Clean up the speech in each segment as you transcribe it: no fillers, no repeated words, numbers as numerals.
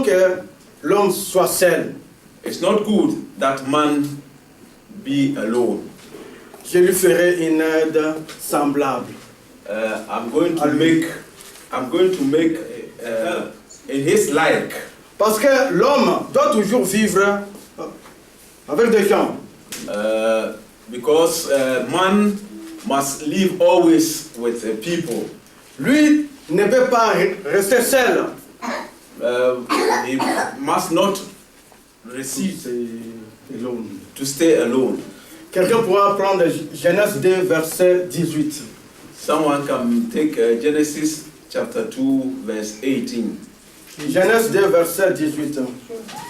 que l'homme soit seul. It's not good that man be alone. Je lui ferai une aide semblable. I'm going to make in his like. Parce que l'homme doit toujours vivre avec des gens. Because man must live always with people. Lui ne peut pas rester seul. He must not receive Alone. to stay alone. Quelqu'un pourra prendre Genèse 2, verset 18. Someone can take Genesis chapter 2, verse 18. Genèse 2, verset 18.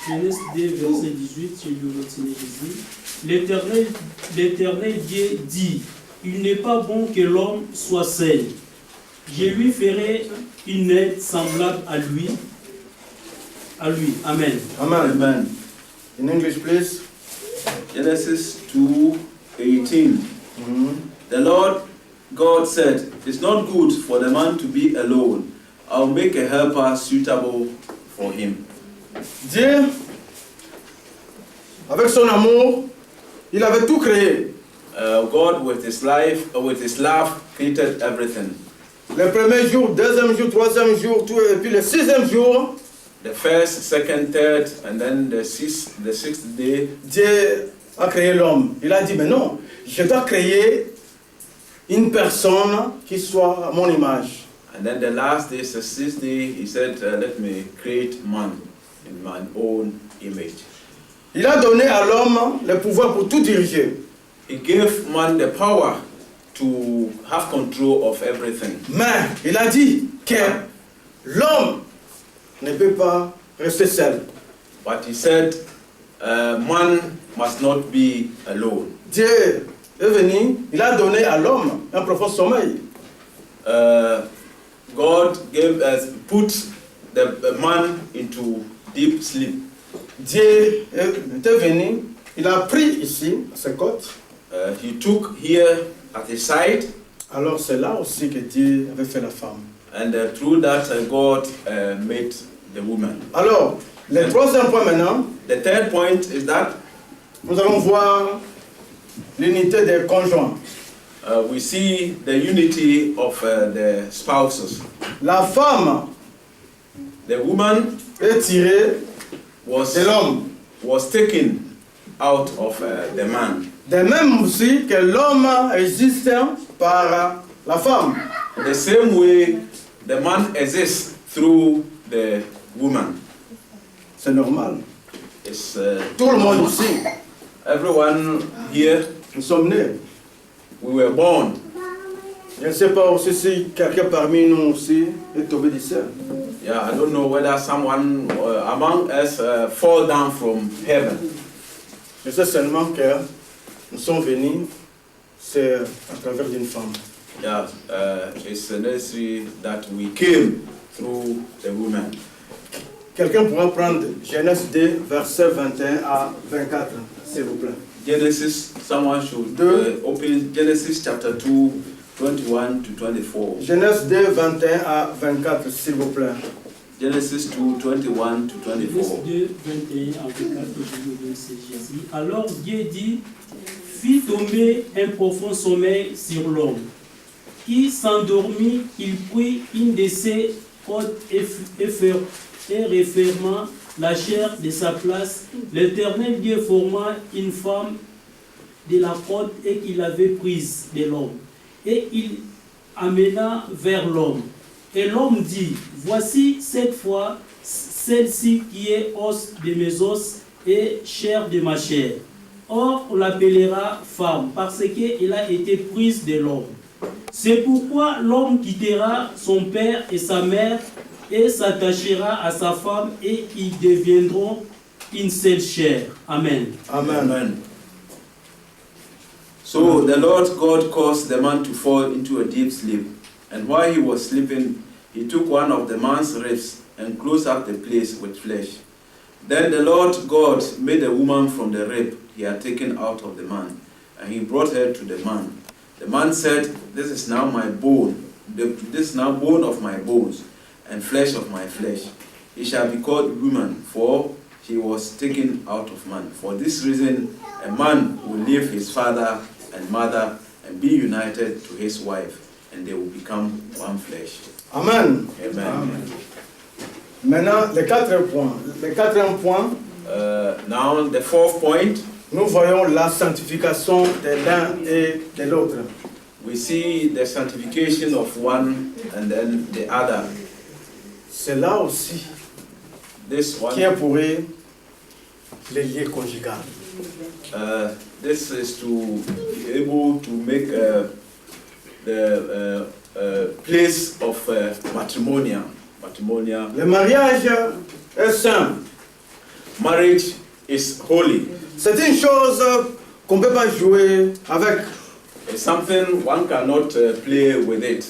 Genèse 2, verset 18, je lui retiens Jésus. L'Éternel Dieu dit, il n'est pas bon que l'homme soit seul. Je lui ferai une aide semblable à lui. Amen. Amen. Amen. In English, please. Genesis 2:18. The Lord God said, "It's not good for the man to be alone. I'll make a helper suitable for him." Dieu, avec son amour, il avait tout créé. God, with his love, created everything. Le premier jour, deuxième jour, troisième jour, tout, et puis le sixième jour, The first, second, third, and then the sixth day. Dieu a créé l'homme. Il a dit, mais non, je dois créer une personne qui soit à mon image. And then the last day, the sixth day, he said, "Let me create man in my own image." Il a donné à l'homme le pouvoir pour tout diriger. He gave man the power to have control of everything. Mais il a dit que l'homme ne peut pas rester seul. But he said, man must not be alone. Dieu est venu, il a donné à l'homme un profond sommeil. God put the man into deep sleep. Dieu est venu, il a pris ici, à ses côtes. He took here at his side. Alors c'est là aussi que Dieu avait fait la femme. And through that, God made the woman. Alors, le troisième point maintenant, The third point is that nous allons voir l'unité des conjoints. we see the unity of the spouses. La femme The woman est tirée was de l'homme. taken out of the man. De même aussi que l'homme existe par la femme. The same way the man exists through the woman. C'est normal. It's, Tout le monde ici, everyone here, nous sommes nés. we were born. Je ne sais pas aussi si quelqu'un parmi nous aussi est tombé du ciel. Yeah, I don't know whether someone among us fall down from heaven. Je sais seulement que nous sommes venus, c'est à travers d'une femme. Yeah, it's necessary that we came through the woman. Quelqu'un pourra prendre Genèse 2, verset 21 à 24, s'il vous plaît. Genesis, someone should open Genesis chapter 2, 21 to 24. Genèse 2, 21 à 24, s'il vous plaît. Genesis 2, 21 to 24. Genèse 2, 21 à 24, je vous c'est Jésus. Alors Dieu dit, fit tomber un profond sommeil sur l'homme, qui s'endormit, il prit une de ses côtes et referma la chair de sa place. L'Éternel Dieu forma une femme de la côte et qu'il avait prise de l'homme. Et il amena vers l'homme. Et l'homme dit, voici cette fois celle-ci qui est os de mes os et chair de ma chair. Or, on l'appellera femme, parce qu'elle a été prise de l'homme. C'est pourquoi l'homme quittera son père et sa mère et s'attachera à sa femme et ils deviendront une seule chair. Amen. Amen. Amen. So the Lord God caused the man to fall into a deep sleep. And while he was sleeping, he took one of the man's ribs and closed up the place with flesh. Then the Lord God made a woman from the rib he had taken out of the man, and he brought her to the man. The man said, "This is now my bone, this is now bone of my bones, and flesh of my flesh. he shall be called woman, for he was taken out of man. For this reason, a man will leave his father and mother and be united to his wife, and they will become one flesh. Amen. Amen. Amen. Maintenant, le quatrième point, now the fourth point, nous voyons la sanctification de l'un et de l'autre. we see the sanctification of one and then the other. C'est là aussi This one, qui est pour eux les liens conjugaux. this is to be able to make the place of matrimonial. Le mariage est saint. Marriage is holy. C'est une chose qu'on ne peut pas jouer avec. It's something one cannot play with it.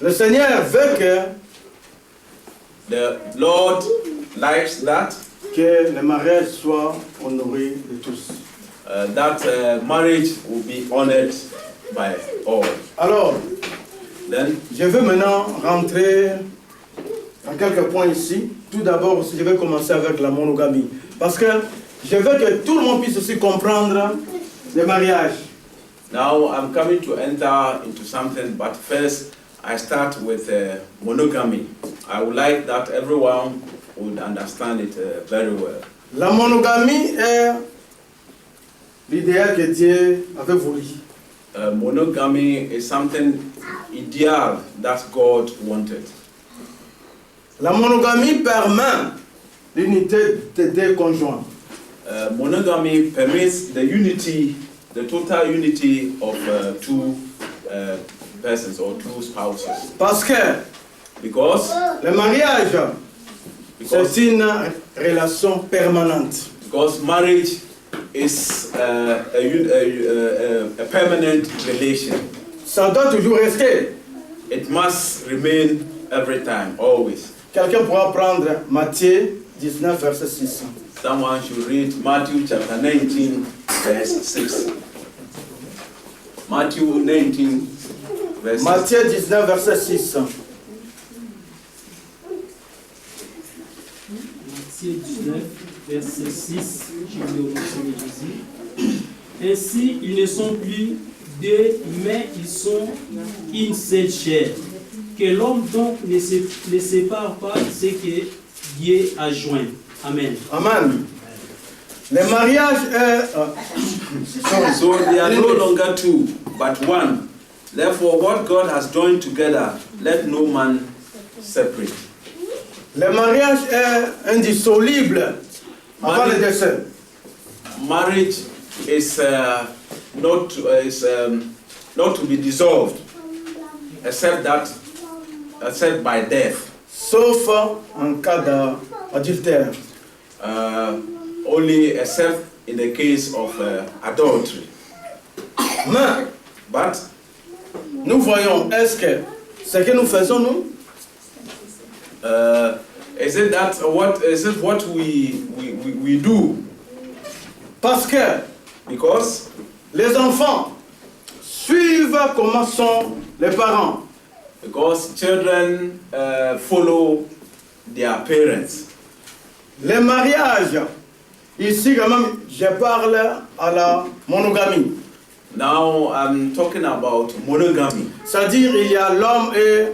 Le Seigneur veut The Lord likes that que le mariage soit honoré de tous. that marriage will be honored by all. Alors, Then je veux maintenant rentrer en quelques points ici. Tout d'abord, je vais commencer avec la monogamie. Parce que je veux que tout le monde puisse aussi comprendre le mariage. now I'm coming to enter into something, but first I start with monogamy. I would like that everyone would understand it very well. La monogamie est l'idéal que Dieu avait voulu. Monogamy is something ideal that God wanted. La monogamie permet l'unité des deux conjoints. Monogamy permits the unity, the total unity of two persons or two spouses. Parce que Because le mariage, c'est une relation permanente. marriage is a permanent relation. Ça doit toujours rester. It must remain every time, always. Quelqu'un pourra prendre Matthieu 19, verset 6. Someone should read Matthew chapter 19, verse 6. Matthew 19, verse 6. Matthieu 19, verset 6. Matthieu 19, verset 6, je vais au nom de Jésus. Ainsi, ils ne sont plus deux, mais ils sont une seule chair. Que l'homme donc ne sépare pas ce que Dieu a joint. Amen. Amen. Le mariage est... So they are no longer two, but one. Therefore, what God has joined together, let no man separate. Le mariage est indissoluble avant le décès. Marriage is not to be dissolved, except by death. Sauf en cas d'adultère. Only except in the case of adultery. Mais But nous voyons, est-ce que ce que nous faisons, nous, is it what we do? parce que Because les enfants suivent comment sont les parents. children follow their parents. Le mariage, ici quand même, je parle à la monogamie. Now I'm talking about monogamy. C'est-à-dire, il y a l'homme et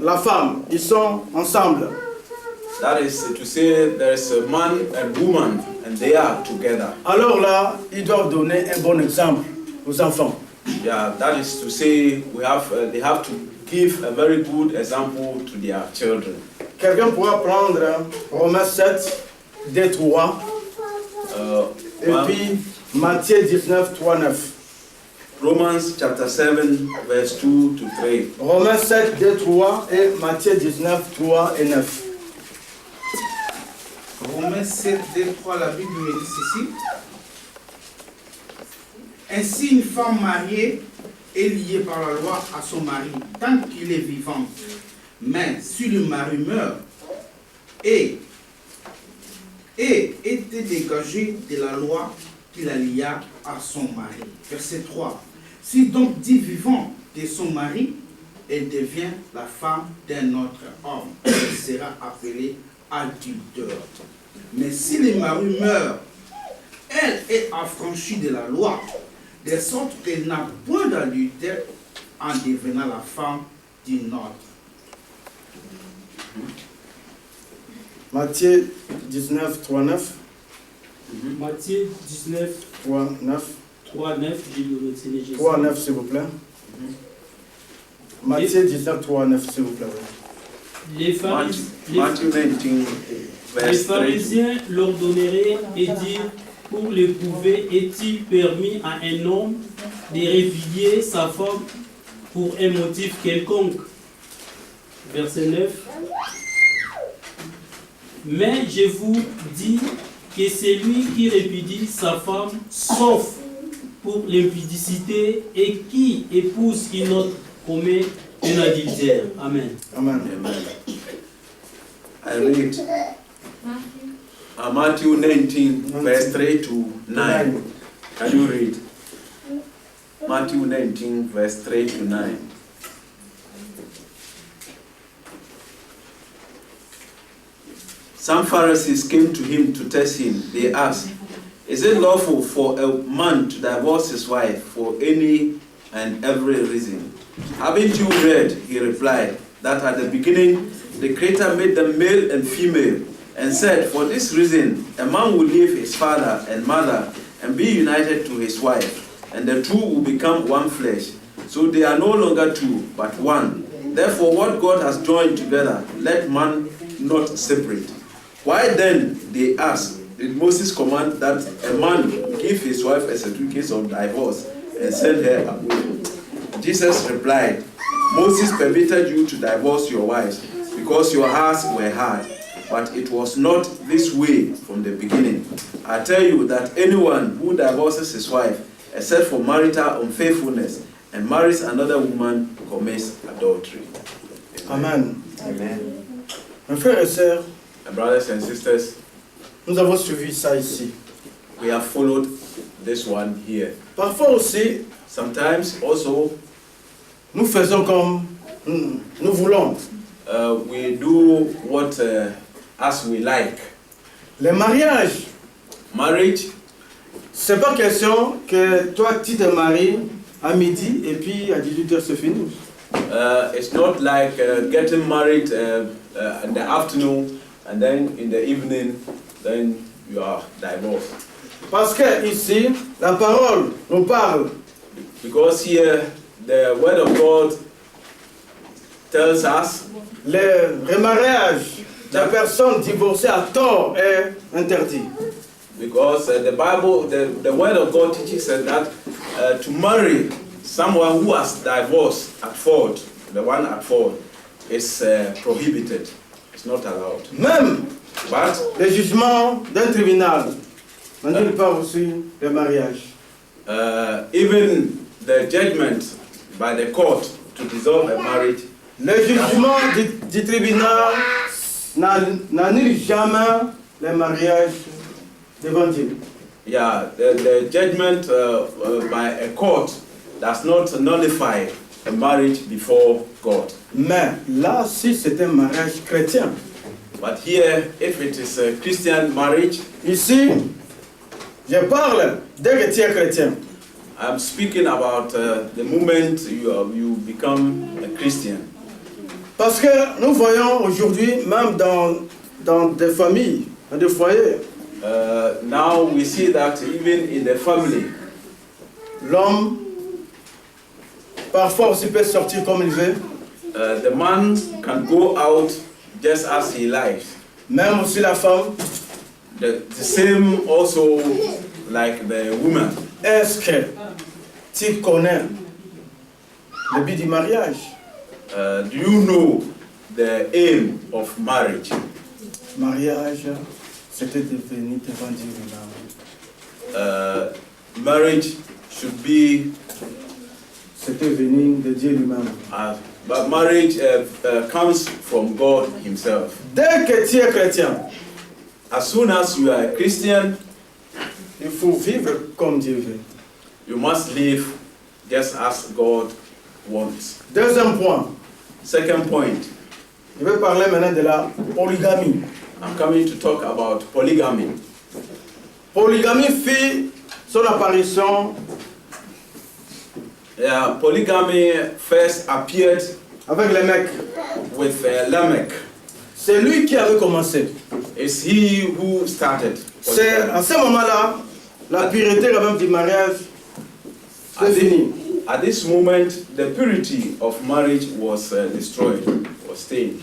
la femme, ils sont ensemble. That is to say, there's a man and woman, and they are together. Alors là, ils doivent donner un bon exemple aux enfants. Yeah, that is to say, they have to give a very good example to their children. Quelqu'un pourra prendre Romains 7, 2, 3, et puis Matthieu 19, 3, 9. Romans chapter 7, verse 2 to 3. Romains 7, 2, 3 et Matthieu 19, 3 et 9. Romains 7, 2, 3, la Bible me dit ceci. Ainsi, une femme mariée est liée par la loi à son mari tant qu'il est vivant. Mais si le mari meurt et était dégagé de la loi qui la lia à son mari. Verset 3. Si donc dit vivant de son mari, et devient la femme d'un autre homme, elle sera appelée adultère. Mais si le mari meurt, elle est affranchie de la loi, de sorte qu'elle n'a point d'adultère en devenant la femme d'une autre. Matthieu 19, 3, 9. Matthieu 19, 3, 9. 3, 9, j'ai le retenu. 3, 9, s'il vous plaît. Matthieu 19, 3, 9, s'il vous plaît. Les pharisiens leur donneraient et dirent, pour l'éprouver, est-il permis à un homme de répudier sa femme pour un motif quelconque? Verset 9. Mais je vous dis que celui qui répudie sa femme, sauf pour l'impudicité, et qui épouse une autre, commet un adultère. Amen. Amen. Amen. I read Matthew 19, verse 3 to 9. Can you read? Matthew 19, verse 3 to 9. Some Pharisees came to him to test him. They asked, "Is it lawful for a man to divorce his wife for any and every reason?" "Haven't you read," he replied, "that at the beginning the Creator made them male and female, and said, for this reason a man will leave his father and mother and be united to his wife, and the two will become one flesh. So they are no longer two, but one. Therefore what God has joined together, let man not separate." Why then, they ask, did Moses command that a man give his wife a certificate of divorce and send her away? Jesus replied, "Moses permitted you to divorce your wives because your hearts were hard, but it was not this way from the beginning. I tell you that anyone who divorces his wife, except for marital unfaithfulness, and marries another woman, commits adultery." Amen. Amen. Mes frères et sœurs, And brothers and sisters, nous avons suivi ça ici. we have followed this one here. Parfois aussi, Sometimes also nous faisons comme nous voulons. we do what as we like. Le mariage, Marriage, c'est pas question que toi tu te maries à midi et puis à 18h c'est fini. it's not like getting married in the afternoon and then in the evening, then you are divorced. Parce que ici, la parole nous parle Because here the word of God tells us le remariage de personnes divorcées à tort est interdit. because the Bible, the word of God teaches us that to marry someone who has divorced at fault, the one at fault, is prohibited. It's not allowed. Même But le jugement d'un tribunal n'annule pas aussi le mariage. even the judgment by the court to dissolve a marriage, Le jugement du tribunal n'annule jamais le mariage devant Dieu. yeah, the judgment by a court does not nullify a marriage before God. Mais là, si c'est un mariage chrétien, But here, if it is a Christian marriage, ici, je parle dès que tu es chrétien. I'm speaking about the moment you become a Christian. Parce que nous voyons aujourd'hui, même dans des familles, dans des foyers, Now we see that even in the family, l'homme parfois aussi peut sortir comme il veut, the man can go out just as he likes. même aussi la femme. The same also like the woman. Est-ce que tu connais le but du mariage? Do you know the aim of marriage? Mariage, c'était de venir devant Dieu lui-même. Marriage should be, C'était venir de Dieu lui-même. but marriage comes from God Himself. Dès que tu es chrétien, As soon as you are a Christian, il faut vivre comme Dieu veut. you must live just as God wants. Deuxième point, Second point, je vais parler maintenant de la polygamie. I'm coming to talk about polygamy. Polygamie fit son apparition Polygamy first appeared avec les mecs. with Lamech. C'est lui qui avait commencé. It's he who started. C'est à ce moment-là, la pureté quand même du mariage, c'est fini. At this moment, the purity of marriage was destroyed, was stained.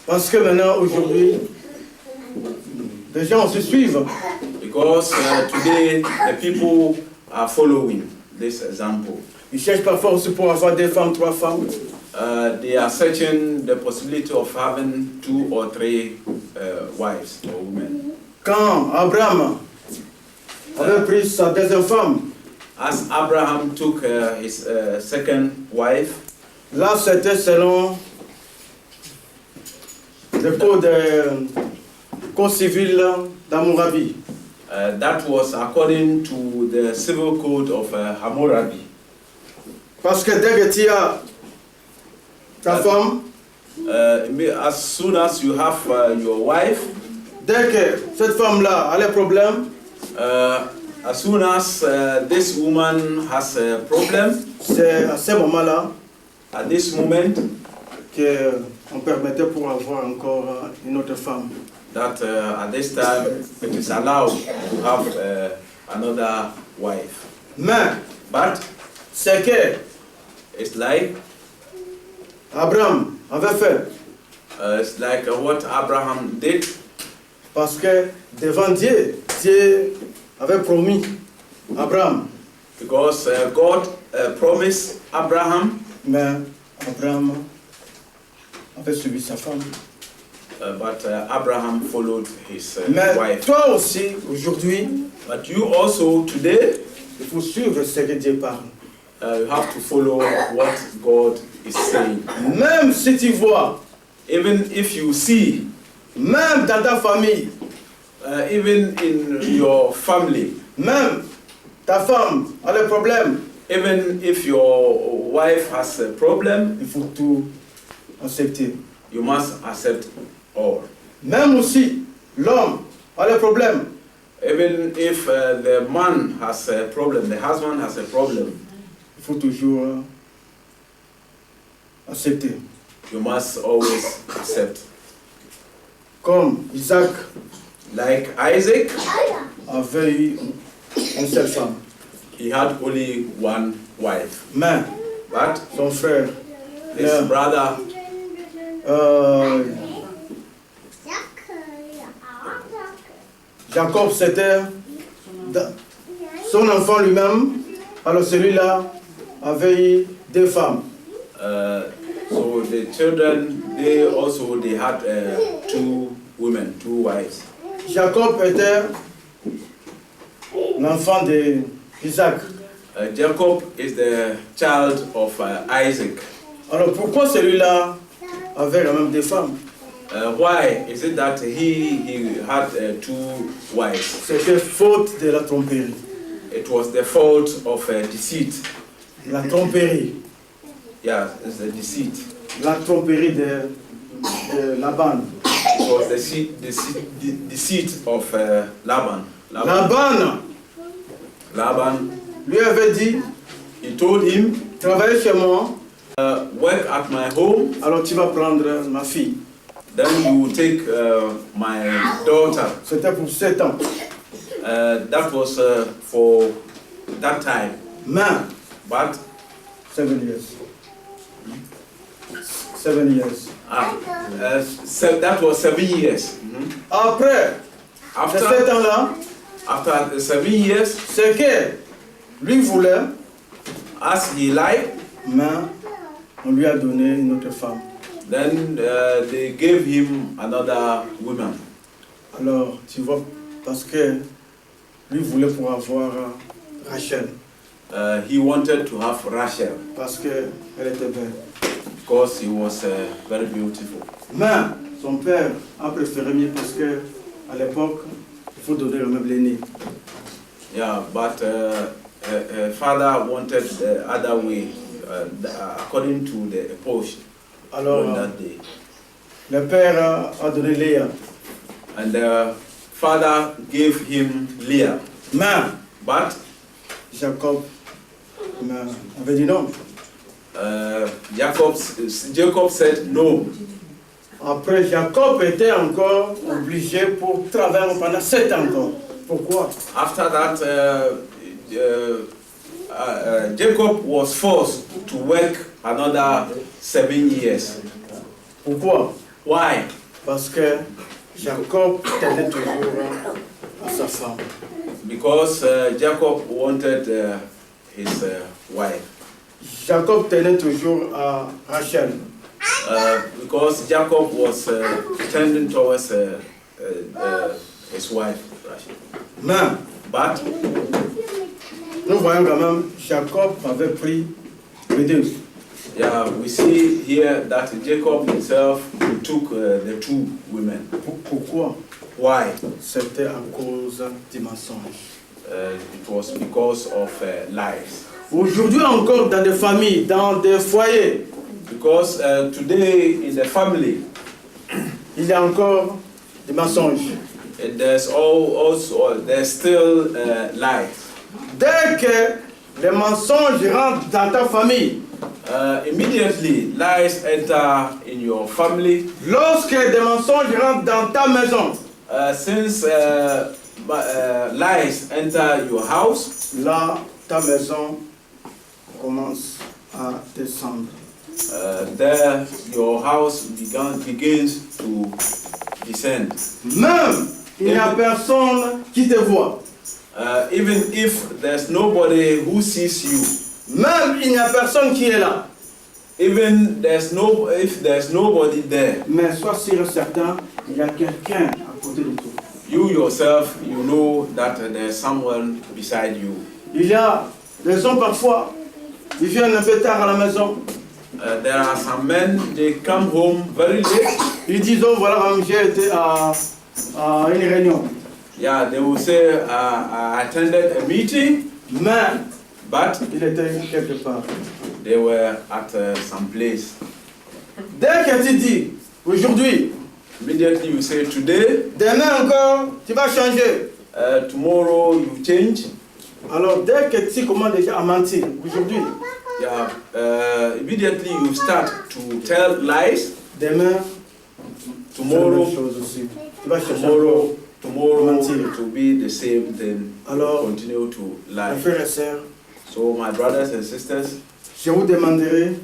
Parce que maintenant, aujourd'hui, les gens se suivent. Because today the people are following this example. Ils cherchent parfois aussi pour avoir 2 femmes, 3 femmes. They are searching the possibility of having 2 or 3 wives or women. Quand Abraham avait pris sa deuxième femme, As Abraham took his second wife, là c'était selon le code civil d'Hammurabi. that was according to the civil code of Hammurabi. Parce que dès que tu as ta femme, As soon as you have your wife, dès que cette femme-là a les problèmes, as soon as this woman has a problem, c'est à ce moment-là at this moment, qu'on permettait pour avoir encore une autre femme. that at this time it is allowed to have another wife. Mais But c'est que it's like Abraham avait fait, it's like what Abraham did, parce que devant Dieu, Dieu avait promis Abraham. because God promised Abraham, Mais Abraham avait suivi sa femme. but Abraham followed his Mais wife. toi aussi, aujourd'hui, But you also today, il faut suivre ce que Dieu parle. you have to follow what God is saying. Même si tu vois, Even if you see, même dans ta famille, even in your family, même ta femme a des problèmes, even if your wife has a problem, il faut tout accepter. you must accept all. Même aussi, l'homme a des problèmes, Even if the man has a problem, the husband has a problem, il faut toujours accepter. you must always accept. Comme Isaac Like Isaac, avait eu une seule femme, he had only one wife, mais but son frère, his brother, Jacob, c'était son enfant lui-même. Alors celui-là avait eu 2 femmes. so the children, they had 2 women, 2 wives. Jacob était l'enfant d'Isaac. Jacob is the child of Isaac. Alors pourquoi celui-là avait quand même 2 femmes? Why is it that he had 2 wives? C'était faute de la tromperie. It was the fault of deceit. La tromperie. Yeah, it's the deceit. La tromperie de Laban. It was the deceit of Laban. Laban Lui avait dit, he told him, travaille chez moi, work at my home, alors tu vas prendre ma fille. then you will take my daughter. C'était pour 7 ans. That was for that time. Mais, But 7 years. 7 years. that was 7 years. Après, ces 7 ans-là, After 7 years, c'est que lui voulait, as he liked, mais on lui a donné une autre femme. then they gave him another woman. Alors, tu vois, parce que lui voulait pour avoir Rachel, He wanted to have Rachel parce qu'elle était belle. because he was very beautiful. Mais son père a préféré mieux parce que à l'époque, il faut donner le même l'aîné. Yeah, but her father wanted the other way, according to the epoch Alors, on that day. le père a donné Léa. And the father gave him Leah. Mais But Jacob avait dit non. Jacob said no. Après, Jacob était encore obligé pour travailler pendant 7 ans encore. Pourquoi? After that, Jacob was forced to work another 7 years. Pourquoi? Why? Parce que Jacob tenait toujours à sa femme. Because Jacob wanted his wife. Jacob tenait toujours à Rachel. Because Jacob was tending towards his wife, Rachel. Mais But nous voyons quand même Jacob avait pris les deux. yeah, we see here that Jacob himself took the 2 women. Pourquoi? Why? C'était à cause du mensonge. It was because of lies. Aujourd'hui encore dans des familles, dans des foyers, Because today in the family, il y a encore des mensonges. there's still lies. Dès que les mensonges rentrent dans ta famille, Immediately, lies enter in your family. lorsque des mensonges rentrent dans ta maison, Since lies enter your house, là, ta maison commence à descendre. there your house begins to descend. Même, il n'y a personne qui te voit. Even if there's nobody who sees you, Même, il n'y a personne qui est là. even if there's nobody there, Mais sois sûr et certain, il y a quelqu'un à côté de toi. you yourself, you know that there's someone beside you. Il y a des hommes parfois, ils viennent un peu tard à la maison. There are some men, they come home very late. Ils disent, oh voilà, j'ai été à une réunion. Yeah, they will say, I attended a meeting, Mais but il était quelque part. they were at some place. Dès que tu dis, aujourd'hui, Immediately you say, today, demain encore, tu vas changer. tomorrow you change. Alors dès que tu commences déjà à mentir, aujourd'hui, Yeah, immediately you start to tell lies. demain, Tomorrow, c'est la même chose aussi. Tu vas chercher tomorrow Mentir. to be the same thing. Alors, Continue to mes lie. frères et sœurs, So my brothers and sisters, je vous demanderai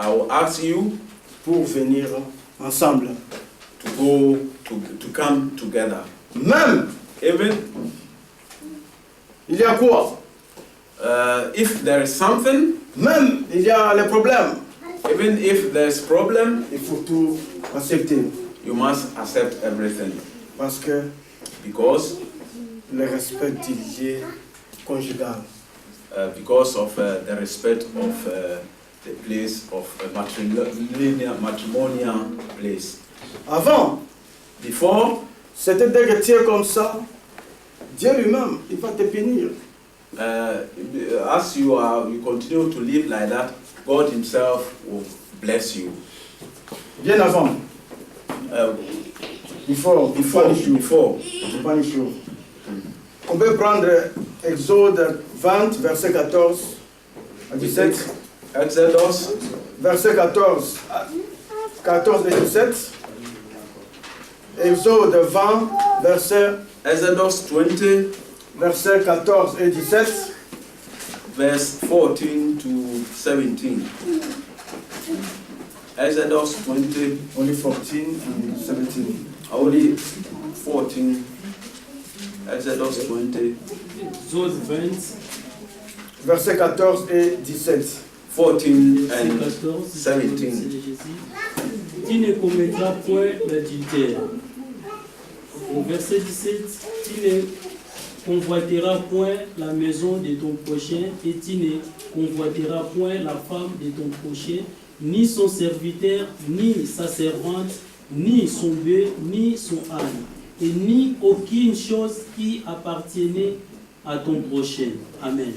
I will ask you pour venir ensemble. to go to come together. Même, Even il y a quoi? if there is something, Même, il y a les problèmes. even if there's problem, Il faut tout accepter. you must accept everything Parce que because le respect du lien conjugal. because of the respect of the place of matrimonial place. Avant, Before, c'était dès que tu es comme ça, Dieu lui-même, il va te punir. as you continue to live like that, God Himself will bless you. Bien avant, Before, on peut prendre Exode 20, verset 14 à 17. Exodus Verset 14 et 17. Exode 20, Exodus 20, verset 14 et 17. verse 14 to 17. Exodus 20, Only 14 and 17. only 14. Exodus 20, Exode 20, Verset 14 et 17. 14 verset and 14, 17. Tu ne commettras point l'adultère. Au verset 17, tu ne convoiteras point la maison de ton prochain et tu ne convoiteras point la femme de ton prochain, ni son serviteur, ni sa servante, ni son bœuf, ni son âne, et ni aucune chose qui appartienne à ton prochain. Amen.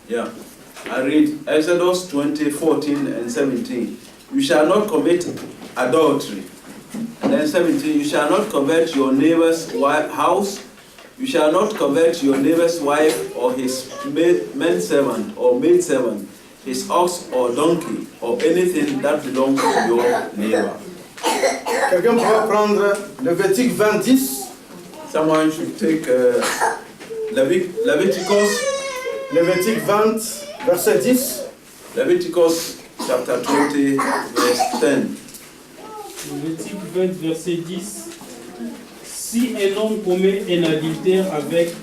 Yeah. I read Exodus 20:14 and 17. You shall not commit adultery. And then 17, you shall not covet your neighbor's house. You shall not covet your neighbor's wife or his manservant or maidservant, his ox or donkey, or anything that belongs to your neighbor. Quelqu'un pourra prendre Lévitique 20:10. Someone should take Leviticus. Lévitique 20, verset 10. Leviticus chapter 20, verse 10. Lévitique 20, verset 10. Si un homme commet un adultère avec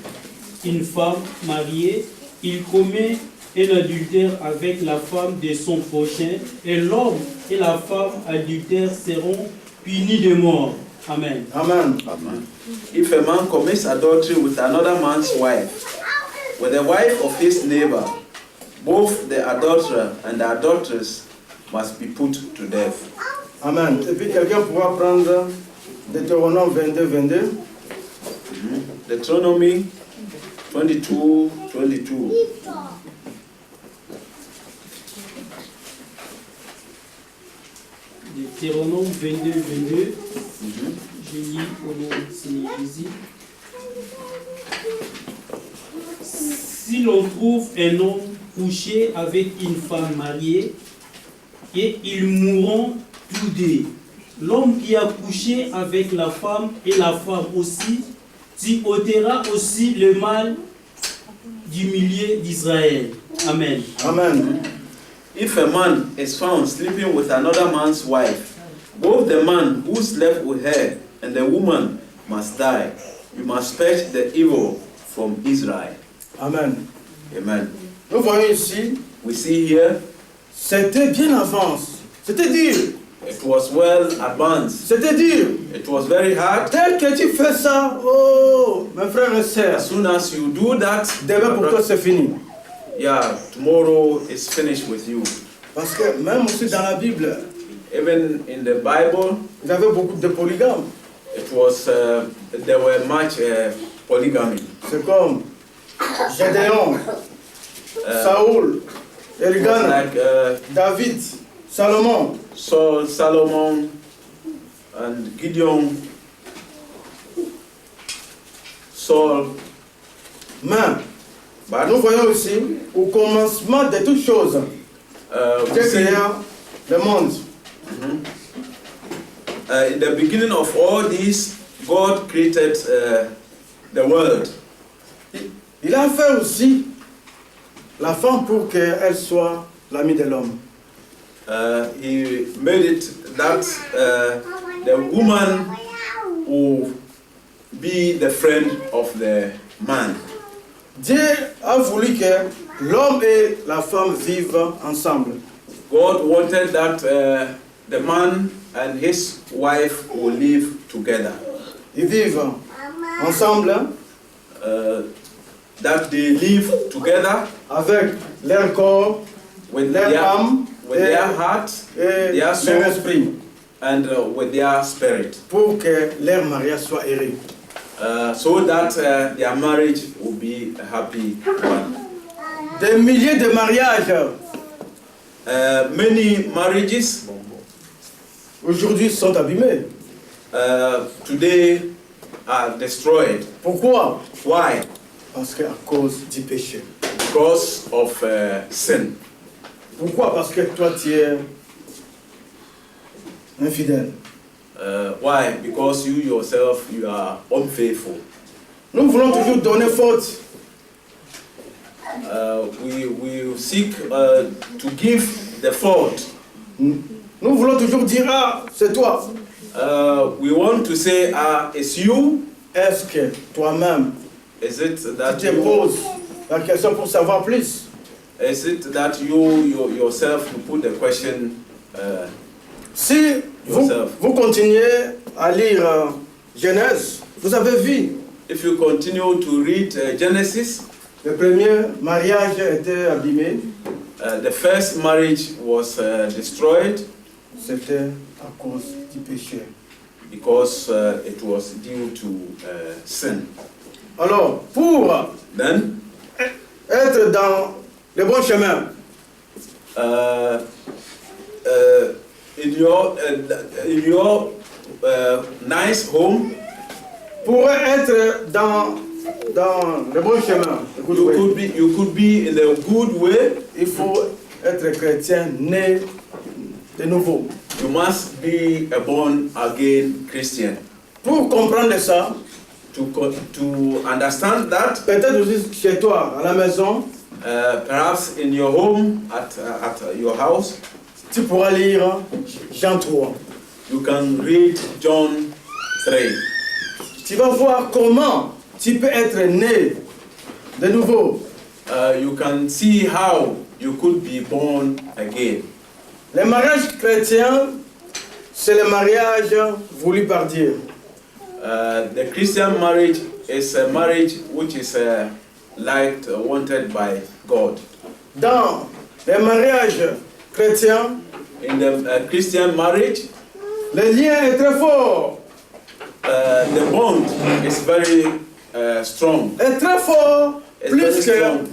une femme mariée, il commet un adultère avec la femme de son prochain, et l'homme et la femme adultères seront punis de mort. Amen. Amen. Amen. If a man commits adultery with another man's wife, with the wife of his neighbor, both the adulterer and the adulteress must be put to death. Amen. Et puis quelqu'un pourra prendre Deutéronome 22, 22. Deuteronomy 22, 22. Deutéronome 22, 22. Je lis au nom du Seigneur Jésus. Si l'on trouve un homme couché avec une femme mariée, et ils mourront tous deux, l'homme qui a couché avec la femme et la femme aussi, tu ôteras aussi le mal du milieu d'Israël. Amen. Amen. If a man is found sleeping with another man's wife, both the man who slept with her and the woman must die. You must purge the evil from Israel. Amen. Amen. Nous voyons ici, We see here, c'était bien avance. C'était dur. it was well advanced. C'était dur. It was very hard. Dès que tu fais ça, oh, mes frères et sœurs, As soon as you do that, demain pour toi c'est fini. yeah, tomorrow is finished with you. Parce que même aussi dans la Bible, Even in the Bible, il y avait beaucoup de polygames. it was there were much polygamy. C'est comme Gédéon, Uh, Saoul, it was Elgana, like David, Salomon. Saul, Solomon, and Gideon, Saul. Mais But nous voyons aussi au commencement de toutes choses, we Dieu see, créa le monde. in the beginning of all these, God created the world. Il a fait aussi la femme pour qu'elle soit l'amie de l'homme. He made it that the woman will be the friend of the man. Dieu a voulu que l'homme et la femme vivent ensemble. God wanted that the man and his wife will live together. Ils vivent ensemble That they live together avec leur corps, with leur their, âme with their heart et their leur soul. esprit And with their spirit, pour que leur mariage soit heureux. so that their marriage will be a happy one. Des milliers de mariages Many marriages aujourd'hui sont abîmés. today are destroyed. Pourquoi? Why? Parce qu'à cause du péché. Because of sin. Pourquoi? Parce que toi tu es infidèle. Why? Because you yourself, you are unfaithful. Nous voulons toujours donner faute. We seek to give the fault. Nous voulons toujours dire, ah, c'est toi. We want to say, it's you. Est-ce que toi-même, Is it tu that te you? poses la question pour savoir plus? Is it that you yourself you put the question? Si vous, Yourself. vous continuez à lire Genèse, vous avez vu, If you continue to read Genesis, le premier mariage était abîmé. the first marriage was destroyed C'était à cause du péché. because it was due to sin. Alors, pour Then, être dans le bon chemin. In your nice home, Pour être dans le bon chemin, you could be in a good way. il faut être chrétien né de nouveau. You must be a born again Christian. Pour comprendre ça, To understand that, peut-être aussi chez toi, à la maison, perhaps in your home, at your house, tu pourras lire Jean 3. you can read John 3. Tu vas voir comment tu peux être né de nouveau. You can see how you could be born again. Le mariage chrétien, c'est le mariage voulu par Dieu. The Christian marriage is a marriage which is liked, wanted by God. Dans le mariage chrétien, In the Christian marriage, le lien est très fort. the bond is very strong. Est très fort, It's plus very que strong.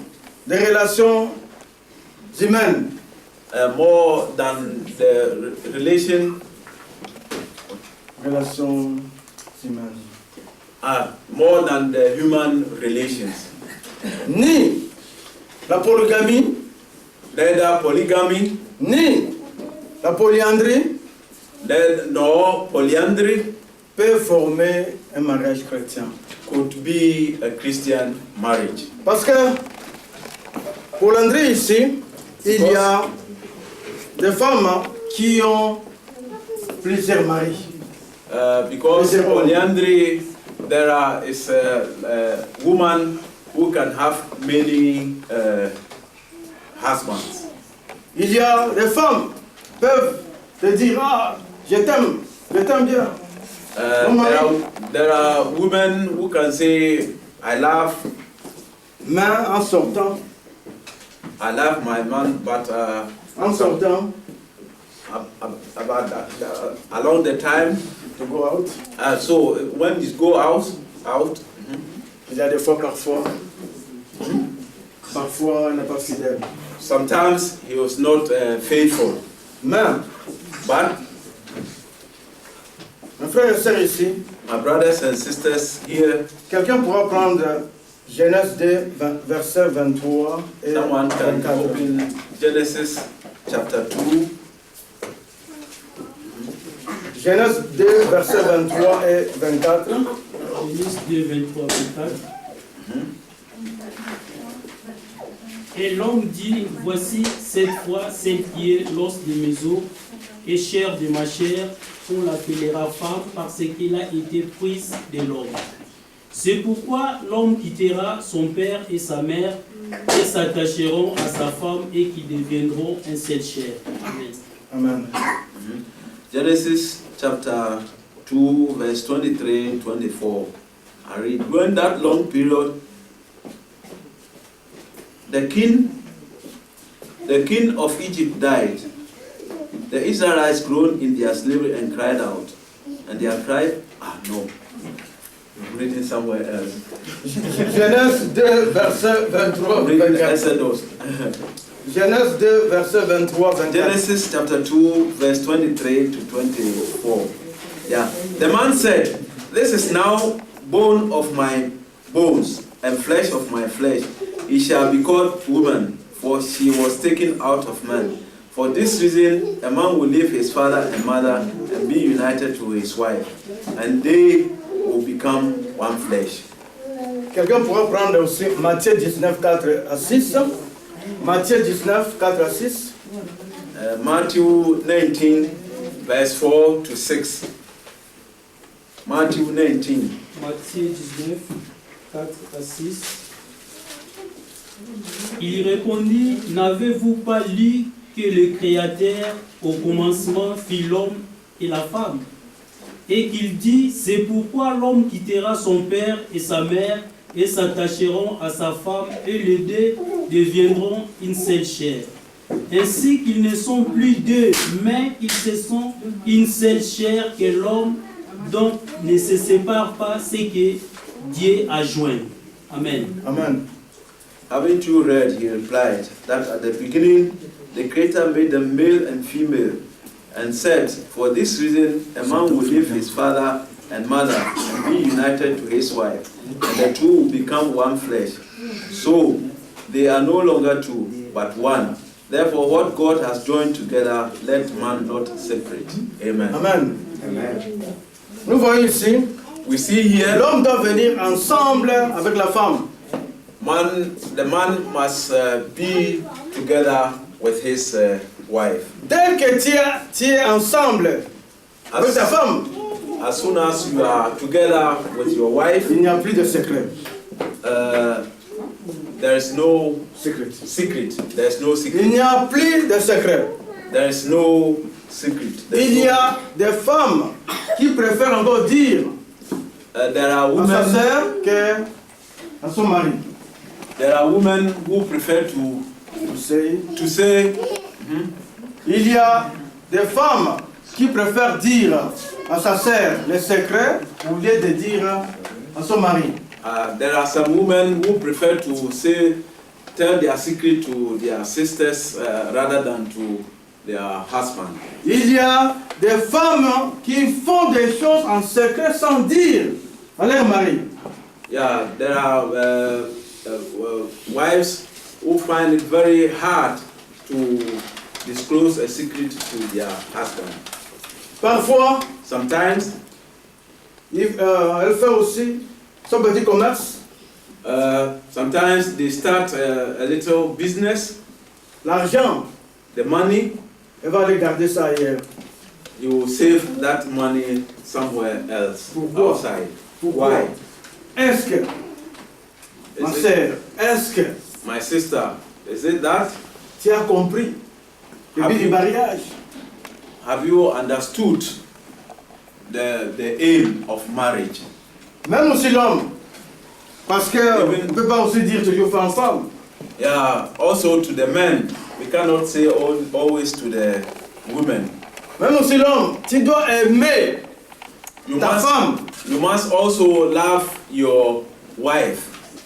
des relations humaines. More than the relation, Relations humaines. more than the human relations. Ni la polygamie, Neither polygamy, ni la polyandrie nor polyandry peuvent former un mariage chrétien. could be a Christian marriage. Parce que polyandrie ici, il y a des femmes qui ont plusieurs maris. Because Yes, sir. polyandry, is a woman who can have many husbands. Il y a des femmes qui peuvent te dire, ah, je t'aime bien. There are women who can say, I love Mais en sortant, my man, but en sortant, along the time, to go out, so when you go out, il y a des fois, parfois, il n'est pas fidèle. sometimes he was not faithful. Mais, But mes frères et sœurs ici, my brothers and sisters here, quelqu'un pourra prendre Genèse 2, verset 23 et someone can 24. open Genesis chapter 2. Genèse 2, verset 23 et 24. Genèse 2, 23, 24. Et l'homme dit, voici cette fois celle qui est l'os de mes os et chair de ma chair, on l'appellera femme parce qu'elle a été prise de l'homme. C'est pourquoi l'homme quittera son père et sa mère et s'attacheront à sa femme et qu'ils deviendront un seul chair. Amen. Amen. Genesis chapter 2, verse 23 and 24. I read, during that long period, the king of Egypt died. The Israelites groaned in their slavery and cried out. And their cry, no, I'm reading somewhere else. Genèse 2, verset 23 Read 24. Exodus. Genèse 2, verset 23 24. Genesis chapter 2, verse 23 to 24. Yeah. The man said, this is now bone of my bones and flesh of my flesh. He shall be called woman, for she was taken out of man. For this reason, a man will leave his father and mother and be united to his wife, and they will become one flesh. Quelqu'un pourra prendre aussi Matthieu 19, 4 à 6. Matthieu 19, 4 à 6. Matthew 19, verse 4 to 6. Matthew 19. Matthieu 19, 4 à 6. Il répondit, n'avez-vous pas lu que le Créateur au commencement fit l'homme et la femme? Et qu'il dit, c'est pourquoi l'homme quittera son père et sa mère et s'attacheront à sa femme et les deux deviendront une seule chair. Ainsi qu'ils ne sont plus deux, mais ils se sont une seule chair que l'homme donc ne se sépare pas ce que Dieu a joint. Amen. Amen. Haven't you read, he replied, that at the beginning the Creator made them male and female, and said, for this reason a man will leave his father and mother and be united to his wife, and the two will become one flesh. So they are no longer two, but one. Therefore, what God has joined together, let man not separate. Amen. Amen. Amen. Nous voyons ici, We see here, l'homme doit venir ensemble avec la femme. the man must be together with his wife. Dès que tu es ensemble avec ta femme, As soon as you are together with your wife, il n'y a plus de secret. there is no Secret. secret. There is no Il secret. n'y a plus de secret. There is no secret. There is Il y no- a des femmes qui préfèrent encore dire there are à sa women. sœur qu'à son mari. There are women who prefer to C'est- say. Il y a des femmes qui préfèrent dire à sa sœur les secrets au lieu de dire à son mari. There are some women who prefer to tell their secret to their sisters rather than to their husband. Il y a des femmes qui font des choses en secret sans dire à leur mari. Yeah, there are wives who find it very hard to disclose a secret to their husband. Parfois, Sometimes elle fait aussi son petit commerce. sometimes they start a little business. L'argent, The money, elle va aller garder ça ailleurs. you will save that money somewhere else, Pourquoi? outside. Pourquoi? Why? Est-ce que, ma Is it- sœur, est-ce que My sister, is it that? tu as compris le but du mariage? Have you understood the aim of marriage? Même aussi l'homme. Parce qu'on Even- ne peut pas aussi dire toujours femme-femme. Yeah, also to the men. We cannot say always to the women. Même aussi l'homme, tu dois aimer You ta must, femme. you must also love your wife.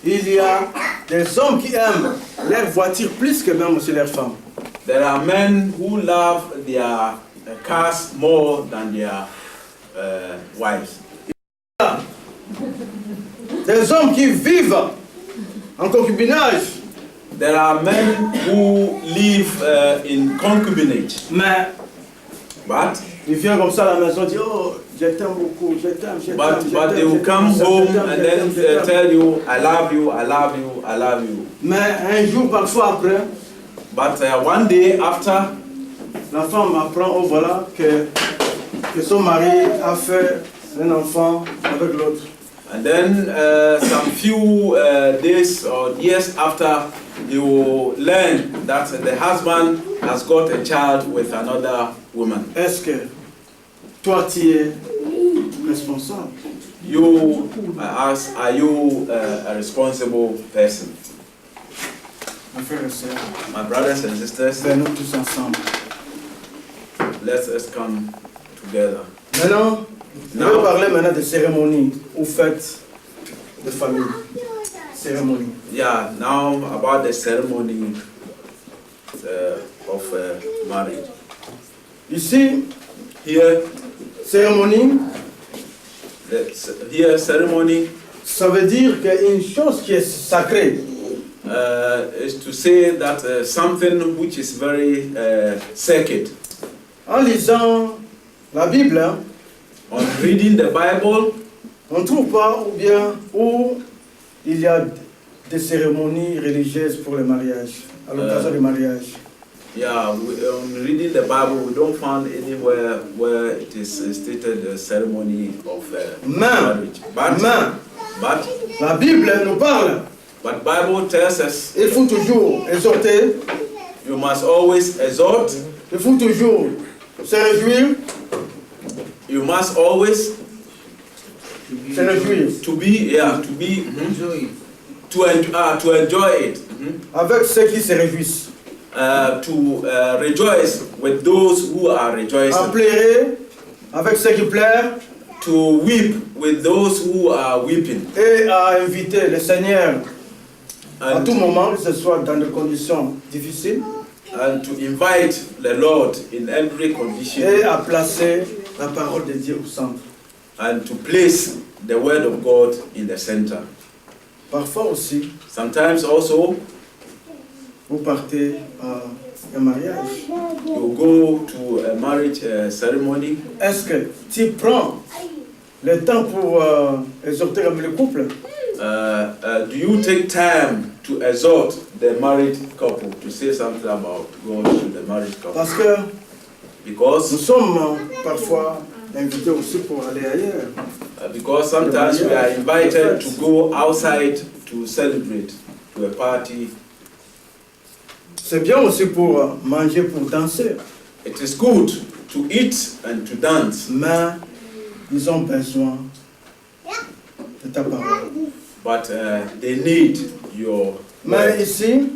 Il y a des hommes qui aiment leur voiture plus que même aussi leur femme. There are men who love their cars more than their wives. Des hommes qui vivent en concubinage, There are men who live in concubinage, mais but ils viennent comme ça à la maison, disent oh, je t'aime beaucoup, je t'aime, je t'aime. but they will come home and then tell you, I love you, I love you, I love you. Mais un jour, parfois après, But one day after, la femme apprend, oh voilà, que son mari a fait un enfant avec l'autre. and then some few days or years after, you will learn that the husband has got a child with another woman. Est-ce que toi, tu es responsable? You, are you a responsible person? Mes frères et sœurs, My brothers and sisters, venons tous ensemble. let us come together. Maintenant, je vais Now, parler maintenant des cérémonies ou fêtes de famille. Cérémonie. yeah, now about the ceremony of marriage. Ici, Here, cérémonie, here ceremony ça veut dire qu'une chose qui est sacrée, is to say that something which is very sacred. en lisant la Bible, hein, On reading the Bible, on ne trouve pas ou bien où il y a des cérémonies religieuses pour le mariage, à l'occasion du mariage. yeah, on reading the Bible, we don't find anywhere where it is stated the ceremony of marriage. Mais la Bible nous parle. But Bible tells us Il faut toujours exhorter, you must always exhort, il faut toujours se réjouir, you must always se réjouir to be Enjoy. to enjoy it, avec ceux qui se réjouissent, to rejoice with those who are à rejoicing, pleurer avec ceux qui pleurent to weep with those who are weeping, et à inviter le Seigneur à tout moment, que ce soit dans des conditions difficiles, and to invite the Lord in every condition, et à placer la parole de Dieu au centre. and to place the word of God in the center. Parfois aussi, Sometimes also vous partez à un mariage. you go to a marriage ceremony. Est-ce que tu prends le temps pour exhorter le couple? Do you take time to exhort the married couple, to say something about God to the married couple? Parce que nous Because sommes parfois invités aussi pour aller ailleurs. because sometimes we are invited to go outside to celebrate, to a party. C'est bien aussi pour manger, pour danser. It is good to eat and to dance, Mais ils ont besoin de ta parole. but they need your Mais word. ici,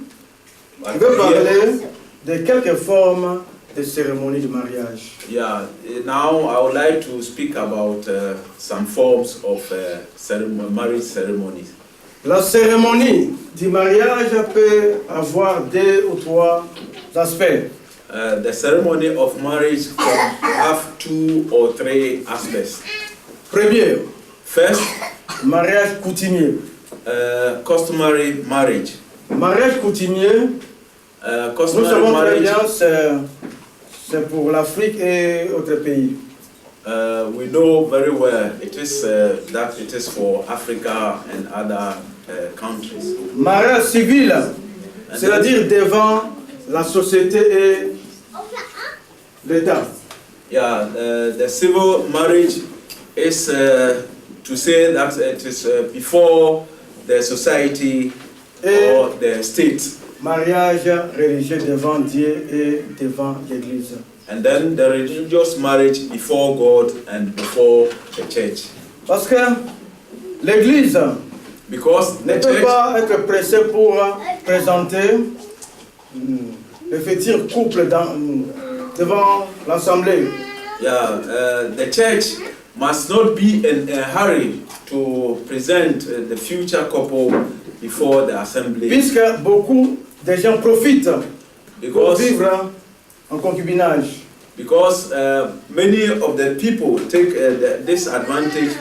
But je veux here- parler de quelques formes de cérémonies de mariage. Yeah, now I would like to speak about some forms of marriage ceremonies. La cérémonie du mariage peut avoir 2 ou 3 aspects. The ceremony of marriage can have 2 or 3 aspects. Premier, First, mariage coutumier. customary marriage. Mariage coutumier, nous Customary savons très marriage, bien, c'est pour l'Afrique et autres pays. we know very well it is that it is for Africa and other countries. Mariage civil, c'est-à-dire devant la société et l'État. Yeah, the civil marriage is to say that it is before the society Et or the state, mariage religieux devant Dieu et devant l'Église. and then the religious marriage before God and before the church. Parce que l'Église Because ne the peut church, pas être pressée pour présenter le futur couple devant l'Assemblée. yeah, the church must not be in a hurry to present the future couple before the assembly, Puisque beaucoup de gens profitent pour because vivre en concubinage. many of the people take this advantage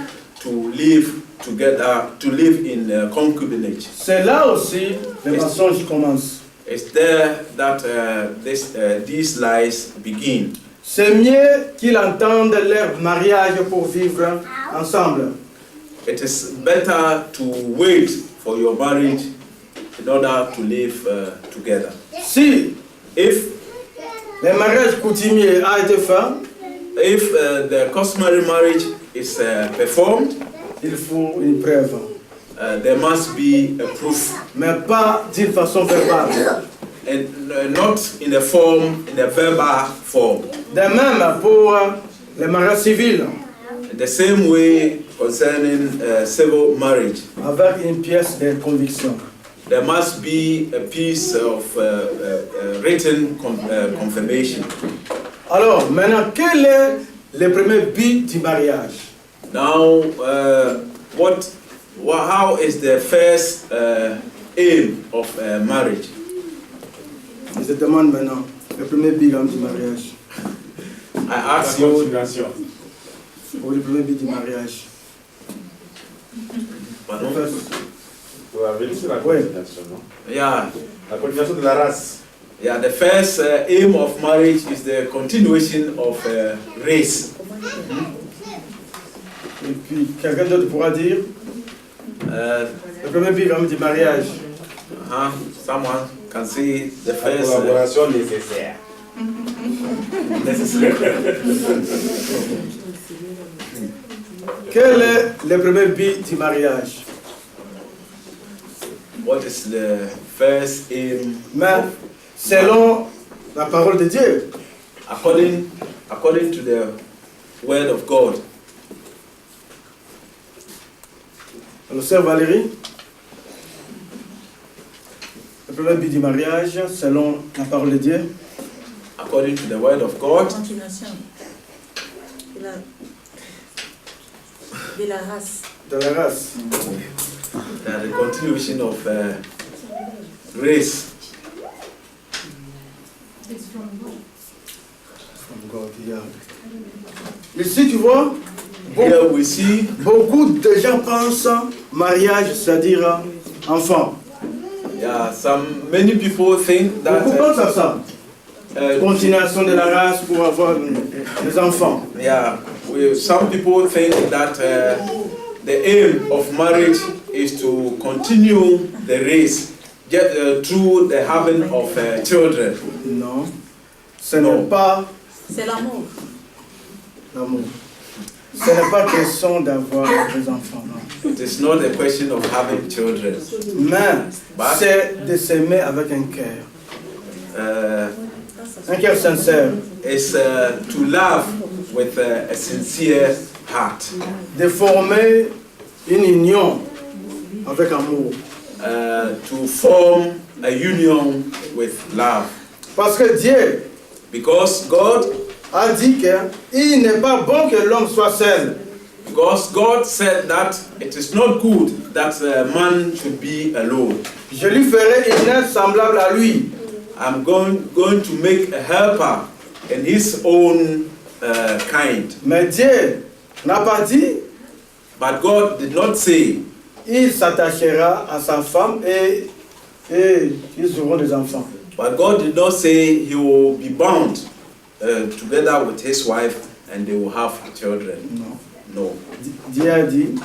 to live together, to live in concubinage. C'est là aussi le mensonge commence. It's there that these lies begin. C'est mieux qu'ils entendent leur mariage pour vivre ensemble. It is better to wait for your marriage in order to live together. Si If le mariage coutumier a été fait, the customary marriage is performed, il faut une preuve, there must be a proof, mais pas d'une façon verbale. and not in a verbal form. De même pour le mariage civil, The same way concerning civil marriage, avec une pièce de conviction. there must be a piece of written confirmation. Alors, maintenant, quel est le premier but du mariage? Now, how is the first aim of marriage? Je te demande maintenant, le premier but du mariage. I ask you, Ou le premier but du mariage. pardon? Vous avez dit c'est la Oui. continuation, non? Yeah, La continuation de la race. yeah. The first aim of marriage is the continuation of race. Et puis, quelqu'un d'autre pourra dire, le premier but du mariage. Someone can say the La first. collaboration nécessaire. Quel est le premier but du mariage? What is the first aim? Mais selon la parole de Dieu, According to the word of God. alors sœur Valérie, le premier but du mariage, selon la parole de Dieu, According to the word of God, Continuation de la race. de la race. the continuation of race. From God, yeah. Ici, tu vois, Here we see beaucoup de gens pensent mariage, c'est-à-dire enfant. many people think that Beaucoup pensent à ça. Continuation de la race pour avoir des enfants. some people think that the aim of marriage is to continue the race through the having of children. Non, ce n'est pas C'est l'amour. l'amour. Ce n'est pas question d'avoir des enfants, non. It is not a question of having children, Mais c'est de s'aimer avec un cœur. Un cœur sincère. it's to love with a sincere heart, De former une union avec amour. to form a union with love. Parce que Dieu Because God a dit qu'il n'est pas bon que l'homme soit seul. Because God said that it is not good that a man should be alone. Je lui ferai une aide semblable à lui. I'm going to make a helper in his own kind. Mais Dieu n'a pas dit But God did not say il s'attachera à sa femme et ils auront des enfants. But God did not say he will be bound together with his wife and they will have children. Non. No. Dieu a dit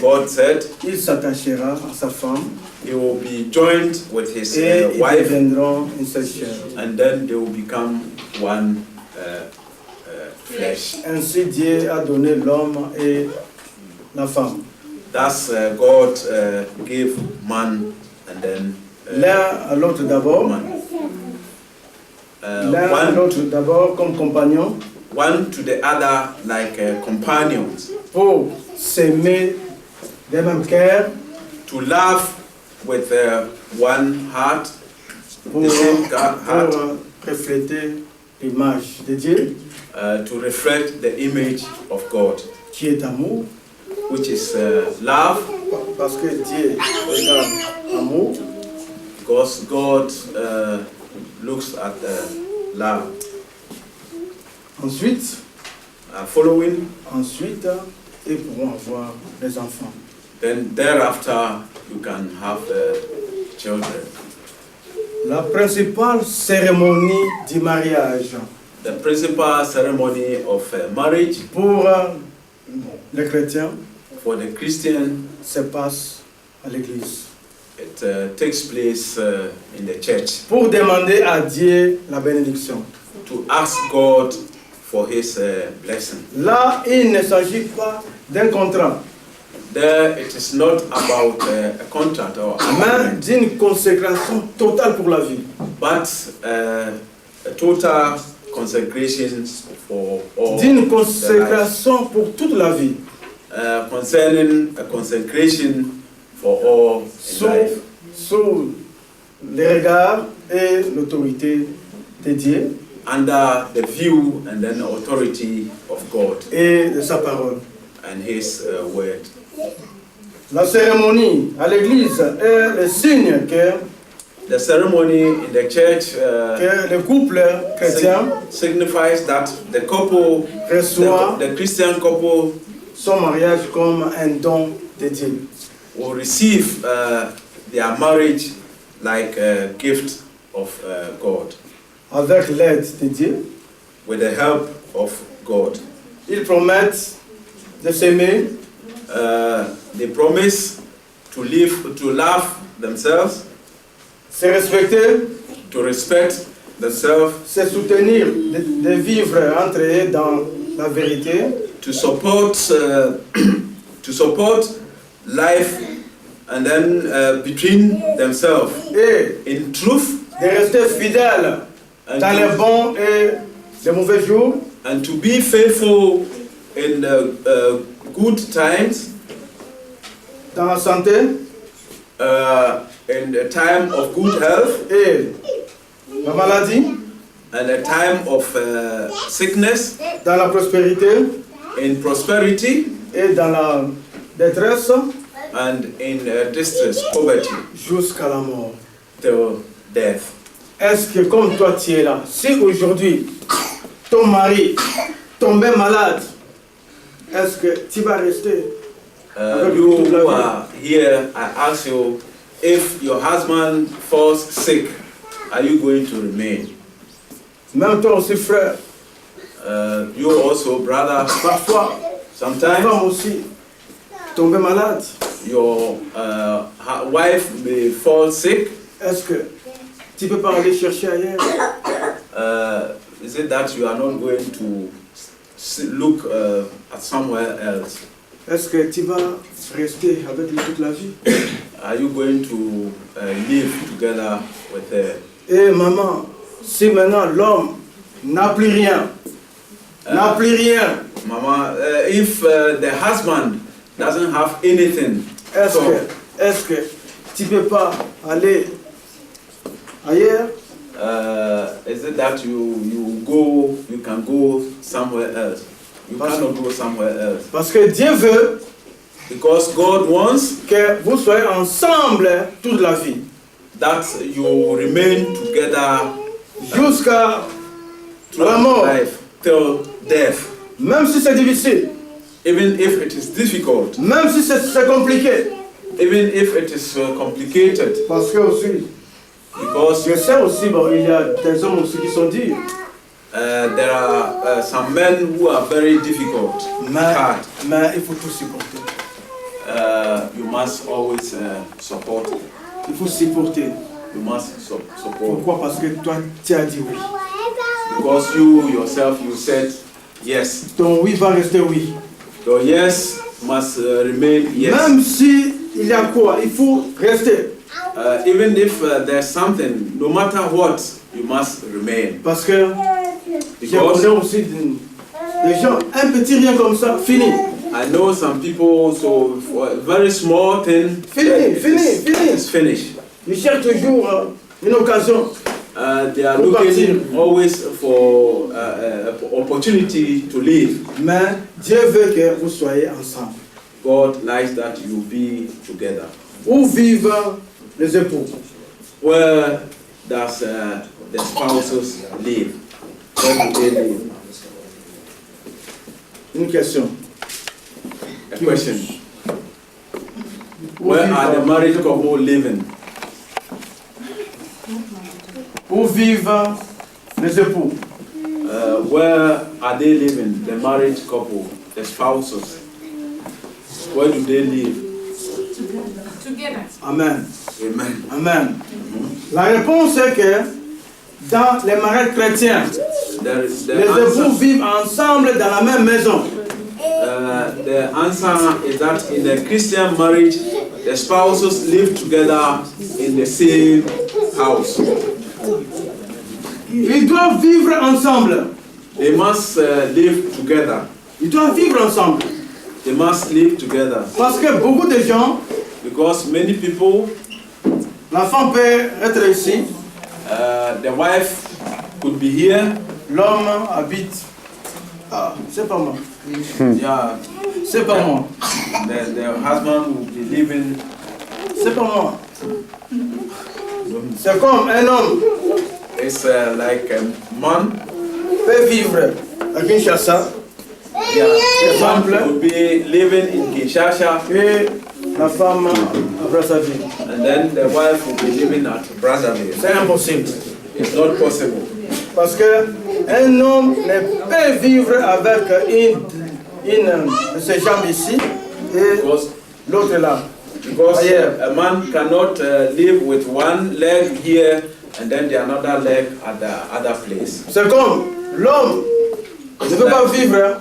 God said il s'attachera à sa femme he will be joined with his et ils wife deviendront une seule chair. and then they will become one flesh. Ainsi Dieu a donné l'homme et la femme. Thus God gave man and then L'un à l'autre d'abord, woman. l'un à l'autre d'abord comme compagnon One to the other like companions, pour s'aimer des mêmes cœurs, to love with one heart, pour the same heart, refléter l'image de Dieu to reflect the image of God, qui est amour, which is love, parce que Dieu regarde amour. because God looks at love. Ensuite, Following, ils pourront avoir des enfants. then thereafter you can have children. La principale cérémonie du mariage The principal ceremony of marriage pour les chrétiens for the Christian, se passe à l'église. it takes place in the church Pour demander à Dieu la bénédiction. to ask God for his blessing. Là, il ne s'agit pas d'un contrat, There it is not about a contract or mais agreement, d'une consécration totale pour la vie. but a total consecration for all D'une the life. consécration pour toute la vie. Concerning a consecration for all in life, Sous les regards et l'autorité de Dieu under the view and then authority of God et de sa parole. and his word. La cérémonie à l'église est le signe que The ceremony in the church le couple chrétien signifies that the couple, reçoit the Christian couple, son mariage comme un don de Dieu. will receive their marriage like a gift of God, Avec l'aide de Dieu, with the help of God. ils promettent de s'aimer, They promise to live, to love themselves, se respecter, to respect themselves, se soutenir, de vivre entre eux dans la vérité, to support life, and then between themselves et in truth, de rester fidèles dans les bons et les mauvais jours, and to be faithful in the good times, dans la santé in a time of good health, et la maladie, and a time of sickness, dans la prospérité in prosperity, et dans la détresse and in distress, poverty, jusqu'à la mort. till death. Est-ce que comme toi tu es là, si aujourd'hui ton mari tombait malade, est-ce que tu vas rester? You who are here, I ask you, if your husband falls sick, are you going to remain? Même toi aussi frère, You also, brother, parfois ta sometimes femme aussi tomber malade. your wife may fall sick. Est-ce que tu peux pas aller chercher ailleurs? Is it that you are not going to look at somewhere else? Est-ce que tu vas rester avec lui toute la vie? Are you going to live together with her? Et maman, si maintenant l'homme n'a plus rien, Mama, if the husband doesn't have anything, est-ce que tu peux pas aller ailleurs? is it that you can go somewhere else? You cannot go somewhere else. Parce que Dieu veut Because God wants que vous soyez ensemble toute la vie, that you remain together jusqu'à la throughout mort. life, till death. Même si c'est difficile, Even if it is difficult, même si c'est compliqué. even if it is complicated, Parce que aussi, because je sais aussi, bon, il y a des hommes aussi qui sont durs. there are some men who are very difficult, hard. Mais il faut tout supporter. You must always support. Il faut supporter. You must support. Pourquoi? Parce que toi, tu as dit oui. Because you yourself, you said yes. Ton oui va rester oui. Your yes must remain yes. Même si il y a quoi, il faut rester. Even if there's something, no matter what, you must remain. Parce que j'ai connu aussi des gens, un petit rien comme ça, fini. I know some people, so for a very small thing, Fini. it's finished. Ils cherchent toujours une occasion. They are looking always for opportunity to live. Mais Dieu veut que vous soyez ensemble. God likes that you be together. Où vivent les époux? Where does the spouses live? Where do they live? Une question. A question. Where are the married couple living? Où vivent les époux? Where are they living? The married couple, the spouses. Where do they live? Together. Amen. Amen. Amen. La réponse est que dans les mariages chrétiens, les époux vivent ensemble dans la même maison. The answer is that in a Christian marriage, the spouses live together in the same house. Ils doivent vivre ensemble. They must live together. Ils doivent vivre ensemble. They must live together. Parce que beaucoup de gens, Because many people, la femme peut être ici, the wife could be here. l'homme habite. Ah, c'est pas moi. Yeah, C'est pas moi. the husband will be living. C'est pas moi. C'est comme un homme It's like a man. peut vivre à Kinshasa Yeah, the man would be living in Kinshasa, et la femme à Brazzaville. and then the wife would be living at Brazzaville. C'est impossible. It's not possible. Parce qu'un homme ne peut vivre avec une de ses jambes ici et Because l'autre là. Because a man cannot live with one leg here and then the another leg at the other place. C'est comme l'homme ne peut pas vivre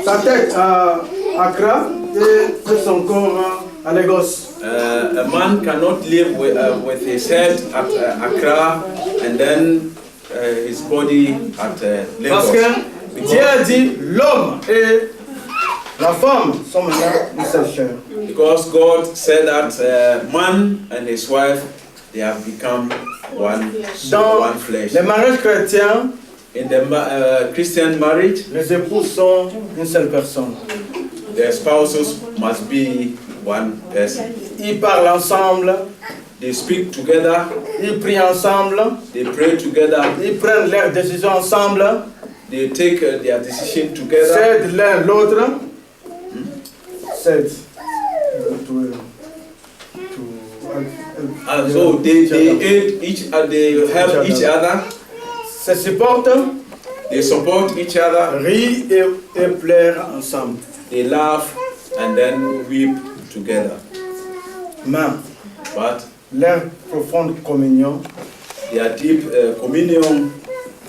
sa tête à Accra et son corps à Lagos. A man cannot live with his head at Accra and then his body at Parce Lagos. que Dieu a dit l'homme et la femme sont maintenant une seule chair. Because God said that man and his wife, they have become one flesh. Les mariages chrétiens, In the Christian marriage, les époux sont une seule personne. the spouses must be one person. Ils parlent ensemble, They speak together, Ils prient ensemble. They pray together. Ils prennent leurs décisions ensemble. They take their decision together. S'aident l'un l'autre. S'aident. So they aid they help each other. Se supportent. They support each other. Rient et pleurent ensemble. They laugh and then weep together. Mais But leur profonde communion their deep communion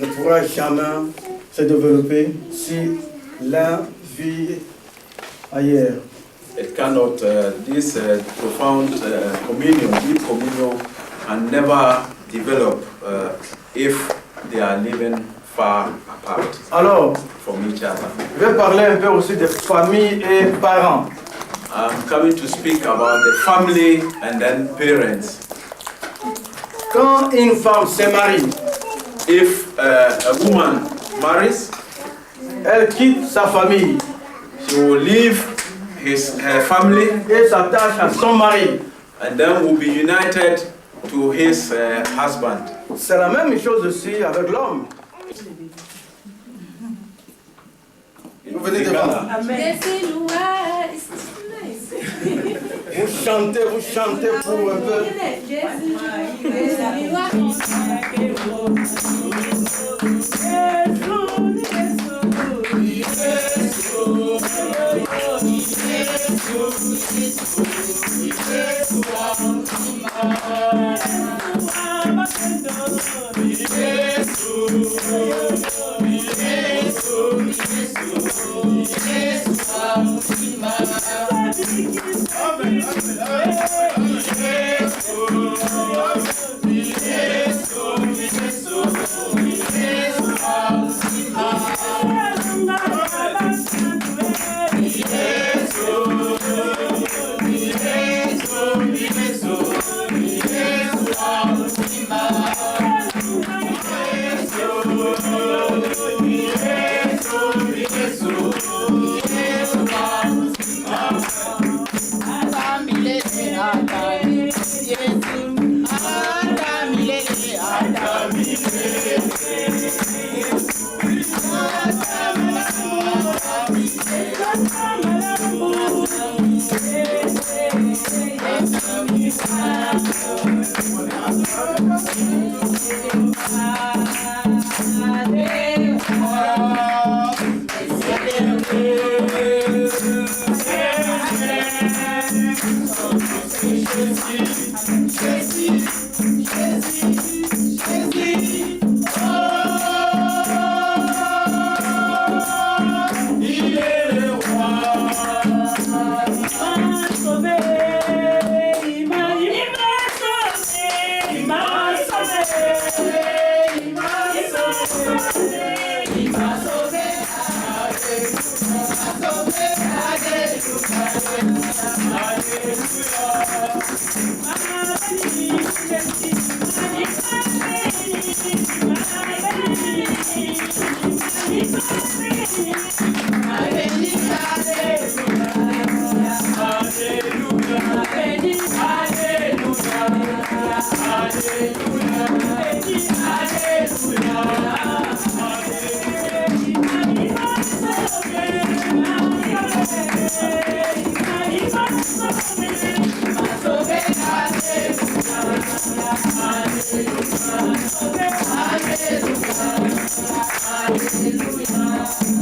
ne pourra jamais se développer si l'un vit ailleurs. it cannot this profound communion, deep communion, can never develop if they are living far apart Alors, from each other. je vais parler un peu aussi des familles et parents. I'm coming to speak about the family and then parents. Quand une femme se marie, If a woman marries, elle quitte sa famille she will leave her family et s'attache à son mari. and then will be united to his husband. C'est la même chose aussi avec l'homme. Vous venez de voir. Vous chantez pour un peu.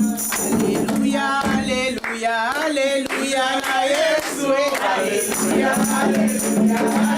Alléluia, Alléluia, Alléluia, Alléluia, Alléluia.